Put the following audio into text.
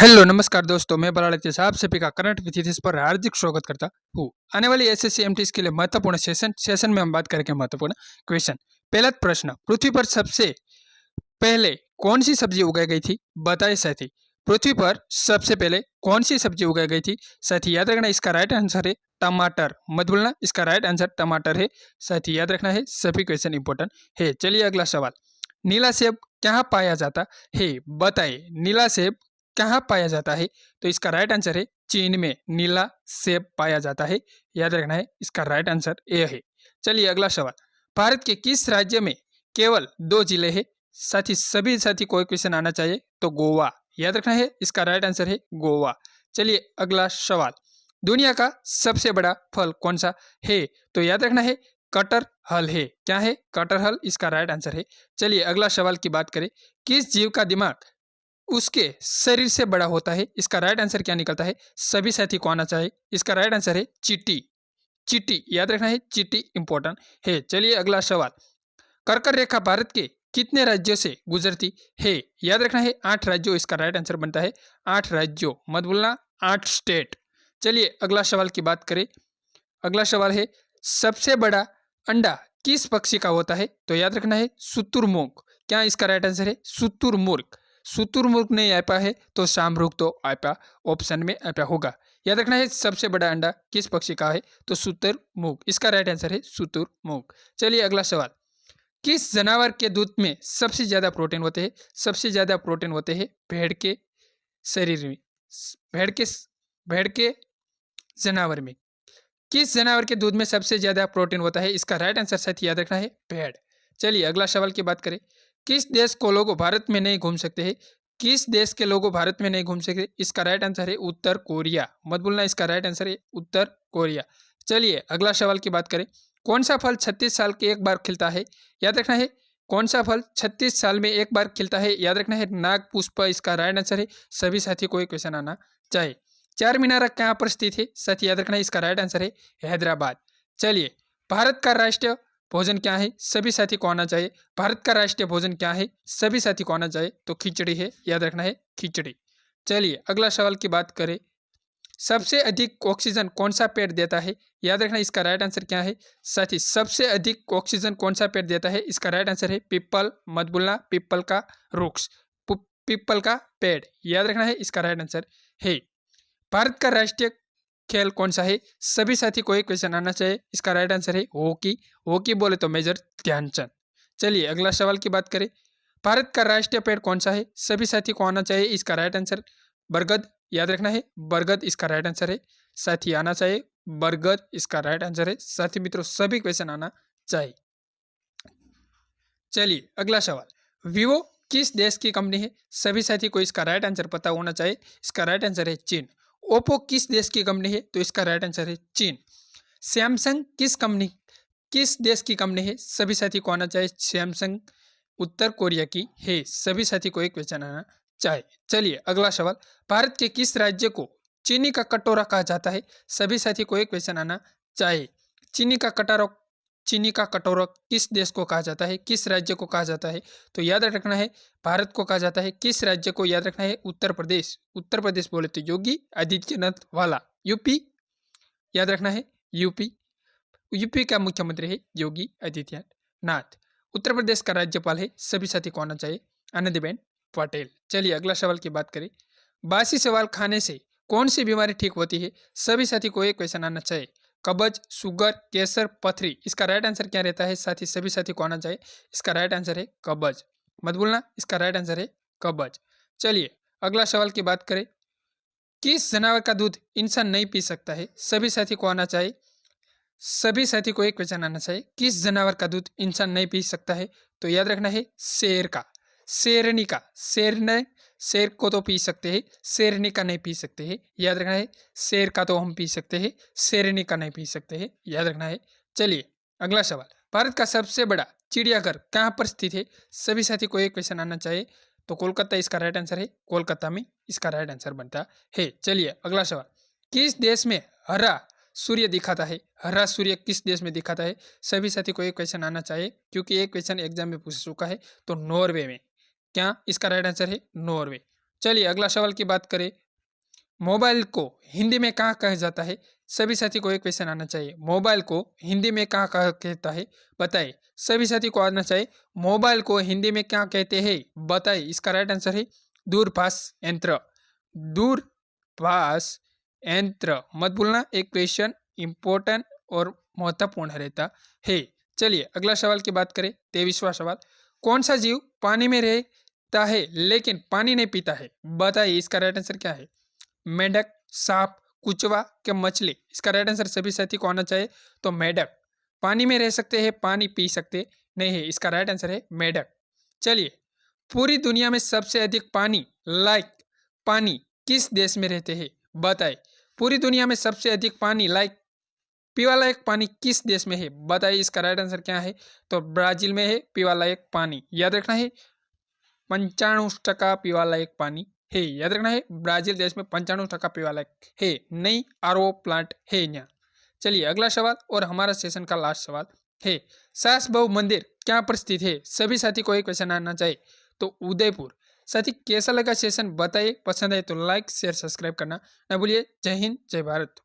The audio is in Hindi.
हेलो नमस्कार दोस्तों, मैं बराड़ती साहब सभी का करंट विथ पर हार्दिक स्वागत करता हूँ। आने वाली एसएससी एमटीएस के लिए महत्वपूर्ण सेशन में हम बात करेंगे महत्वपूर्ण क्वेश्चन। पहला प्रश्न, पृथ्वी पर सबसे पहले कौन सी सब्जी उगाई गई थी? बताए साथी। पृथ्वी पर सबसे पहले कौन सी सब्जी उगाई गई थी? साथी याद रखना, इसका राइट आंसर है टमाटर। मत भूलना, इसका राइट आंसर टमाटर है। साथी याद रखना है, सभी क्वेश्चन इंपॉर्टेंट है। चलिए अगला सवाल, नीला सेब कहाँ पाया जाता है? बताइए, नीला सेब कहाँ पाया जाता है? तो इसका राइट आंसर है चीन में नीला सेब पाया जाता है। याद रखना है, इसका राइट आंसर ए है। चलिए अगला सवाल, भारत के किस राज्य में केवल 2 जिले हैं? सभी साथी कोई क्वेश्चन आना चाहिए तो गोवा। याद रखना है, इसका राइट आंसर है गोवा। चलिए अगला सवाल, दुनिया का सबसे बड़ा फल कौन सा है? तो याद रखना है कटहल है। क्या है? कटहल, इसका राइट आंसर है। चलिए अगला सवाल की बात करें, किस जीव का दिमाग उसके शरीर से बड़ा होता है? इसका राइट आंसर क्या निकलता है? सभी साथी को आना चाहिए। इसका राइट आंसर है चींटी। चींटी, याद रखना है, चींटी इंपॉर्टेंट है। चलिए अगला सवाल, कर्कर रेखा भारत के कितने राज्यों से गुजरती है? याद रखना है 8 राज्यों, इसका राइट आंसर बनता है 8 राज्यों। मत भूलना, 8 स्टेट। चलिए अगला सवाल की बात करें। अगला सवाल है, सबसे बड़ा अंडा किस पक्षी का होता है? तो याद रखना है शुतुरमुर्ग। क्या इसका राइट आंसर है? शुतुरमुर्ग। शुतुरमुर्ग नहीं आ पाया है तो शामरुग तो आया, ऑप्शन में आया होगा। याद रखना है, सबसे बड़ा अंडा किस पक्षी का है? तो शुतुरमुर्ग, इसका राइट आंसर है शुतुरमुर्ग। चलिए अगला सवाल, किस जानवर के दूध में सबसे ज्यादा प्रोटीन होते हैं? सबसे ज्यादा प्रोटीन होते हैं भेड़ के शरीर में। भेड़ के भेड़ के जानवर में किस जानवर के दूध में सबसे ज्यादा प्रोटीन होता है? इसका राइट आंसर साथी याद रखना है भेड़। चलिए अगला सवाल की बात करें, किस देश को लोग भारत में नहीं घूम सकते हैं? किस देश के लोग भारत में नहीं घूम सकते? इसका राइट आंसर है उत्तर कोरिया। मत भूलना, इसका राइट आंसर है उत्तर कोरिया। चलिए अगला सवाल की बात करें, कौन सा फल 36 साल के एक बार खिलता है? याद रखना है, कौन सा फल 36 साल में एक बार खिलता है? याद रखना है नाग पुष्प, इसका राइट आंसर है। सभी साथी को एक क्वेश्चन आना चाहिए। चार मीनार कहाँ पर स्थित है? साथी याद रखना है, इसका राइट आंसर है हैदराबाद। चलिए, भारत का राष्ट्रीय भोजन क्या है? सभी साथी को आना चाहिए। भारत का राष्ट्रीय भोजन क्या है? सभी साथी को आना चाहिए। तो खिचड़ी है, याद रखना है खिचड़ी। चलिए अगला सवाल की बात करें, सबसे अधिक ऑक्सीजन कौन सा पेड़ देता है? याद रखना, इसका राइट आंसर क्या है? साथी, सबसे अधिक ऑक्सीजन कौन सा पेड़ देता है? इसका राइट आंसर है पीपल। मत भूलना, पीपल का वृक्ष, पीपल का पेड़। याद रखना है, इसका राइट आंसर है। भारत का राष्ट्रीय खेल कौन सा है? सभी साथी को एक क्वेश्चन आना चाहिए। इसका राइट आंसर है हॉकी। हॉकी बोले तो मेजर ध्यानचंद। चलिए अगला सवाल की बात करें, भारत का राष्ट्रीय पेड़ कौन सा है? सभी साथी को आना चाहिए। इसका राइट आंसर बरगद। याद रखना है बरगद, इसका राइट आंसर है। साथी आना चाहिए बरगद, इसका राइट आंसर है। साथी मित्रों, सभी क्वेश्चन आना चाहिए। चलिए अगला सवाल, वीवो किस देश की कंपनी है? सभी साथी को इसका राइट आंसर पता होना चाहिए। इसका राइट आंसर है चीन। ओप्पो किस देश की कंपनी है? तो इसका राइट आंसर है चीन। सैमसंग किस देश की कंपनी है? सभी साथी को आना चाहिए। सैमसंग उत्तर कोरिया की है। सभी साथी को एक क्वेश्चन आना चाहिए। चलिए अगला सवाल, भारत के किस राज्य को चीनी का कटोरा कहा जाता है? सभी साथी को एक क्वेश्चन आना चाहिए। चीनी का कटोरा चीनी का कटोरा किस देश को कहा जाता है? किस राज्य को कहा जाता है? तो याद रखना है भारत को कहा जाता है। किस राज्य को? याद रखना है उत्तर प्रदेश। उत्तर प्रदेश बोले तो योगी आदित्यनाथ वाला। यूपी, याद रखना है यूपी। यूपी का मुख्यमंत्री है योगी आदित्यनाथ। उत्तर प्रदेश का राज्यपाल है, सभी साथी को आना चाहिए, आनंदीबेन पटेल। चलिए अगला सवाल की बात करें, बासी सवाल खाने से कौन सी बीमारी ठीक होती है? सभी साथी को एक क्वेश्चन आना चाहिए। कब्ज, शुगर, कैंसर, पथरी, इसका राइट आंसर क्या रहता है? साथी, सभी साथी को आना चाहिए। इसका राइट आंसर है कब्ज। मत भूलना, इसका राइट आंसर है कब्ज। चलिए अगला सवाल की बात करें, किस जानवर का दूध इंसान नहीं पी सकता है? सभी साथी को आना चाहिए। सभी साथी को एक क्वेश्चन आना चाहिए, किस जानवर का दूध इंसान नहीं पी सकता है? तो याद रखना है शेर का, शेरनी का। शेर को तो पी सकते हैं, शेरनी का नहीं पी सकते हैं। याद रखना है, शेर का तो हम पी सकते हैं, शेरनी का नहीं पी सकते हैं। याद रखना है। चलिए अगला सवाल, भारत का सबसे बड़ा चिड़ियाघर कहाँ पर स्थित है? सभी साथी को एक क्वेश्चन आना चाहिए। तो कोलकाता इसका राइट आंसर है, कोलकाता में इसका राइट आंसर बनता है। चलिए अगला सवाल, किस देश में हरा सूर्य दिखाता है? हरा सूर्य किस देश में दिखाता है? सभी साथी को एक क्वेश्चन आना चाहिए, क्योंकि एक क्वेश्चन एग्जाम में पूछ चुका है। तो नॉर्वे में। क्या इसका राइट आंसर है? नॉर्वे। चलिए अगला सवाल की बात करें। मोबाइल को हिंदी में कहाँ कहा जाता है? सभी साथी को एक क्वेश्चन आना चाहिए। मोबाइल को हिंदी में कहाँ कहा कहता है? बताइए। सभी साथी को आना चाहिए। मोबाइल को हिंदी में क्या कहते हैं? बताइए। इसका राइट आंसर है दूरभाष यंत्र। दूरभाष यंत्र मत भूलना, एक क्वेश्चन इंपॉर्टेंट और महत्वपूर्ण रहता है। चलिए अगला सवाल की बात करें। 23वां सवाल। कौन सा जीव पानी में रहता है लेकिन पानी नहीं पीता है? बताइए। इसका राइट आंसर क्या है? मेंढक, सांप, कुचवा क्या मछली? इसका राइट आंसर सभी साथी को आना चाहिए। तो मेंढक। पानी में रह सकते हैं, पानी पी सकते नहीं है। इसका राइट आंसर है मेंढक। चलिए, पूरी दुनिया में सबसे अधिक पानी लाइक पानी किस देश में रहते हैं? बताइए। पूरी दुनिया में सबसे अधिक पानी लाइक पीवा लायक पानी किस देश में है? बताइए। इसका राइट आंसर क्या है? तो ब्राजील में है पीवा लायक पानी। याद रखना है 95% पीवा लायक पानी है। याद रखना है ब्राजील देश में 95% पीवा लायक है। नई आरओ प्लांट है यहाँ। चलिए अगला सवाल और हमारा सेशन का लास्ट सवाल है। सास बहू मंदिर क्या पर स्थित है? सभी साथी को एक क्वेश्चन आना चाहिए। तो उदयपुर। साथी कैसा लगा सेशन बताइए। पसंद आए तो लाइक शेयर सब्सक्राइब करना ना भूलिए। जय हिंद जय भारत।